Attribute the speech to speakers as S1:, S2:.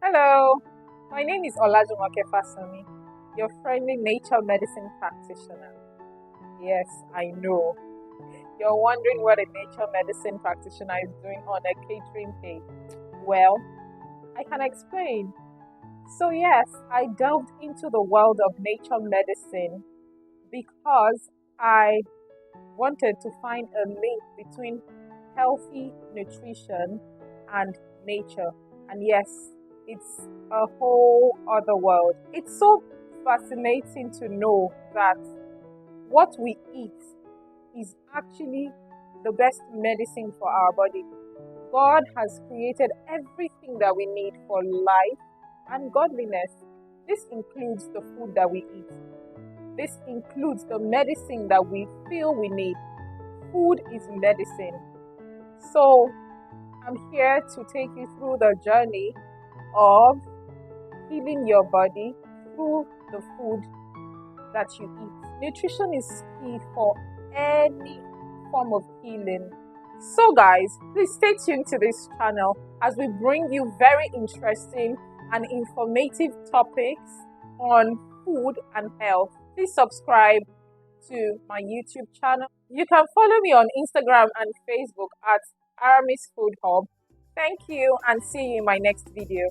S1: Hello, my name is Olajumoke Fasoni, your friendly nature medicine practitioner. Yes, I know. You're wondering what a nature medicine practitioner is doing on a catering page. Well, I can explain. So, yes, I delved into the world of nature medicine because I wanted to find a link between healthy nutrition and nature. And yes, it's a whole other world. It's so fascinating to know that what we eat is actually the best medicine for our body. God has created everything that we need for life and godliness. This includes the food that we eat. This includes the medicine that we feel we need. Food is medicine. So, I'm here to take you through the journey of healing your body through the food that you eat. Nutrition is key for any form of healing. So, guys, please stay tuned to this channel as we bring you very interesting and informative topics on food and health. Please subscribe to my YouTube channel. You can follow me on Instagram and Facebook at Aramis Food Hub. Thank you and see you in my next video.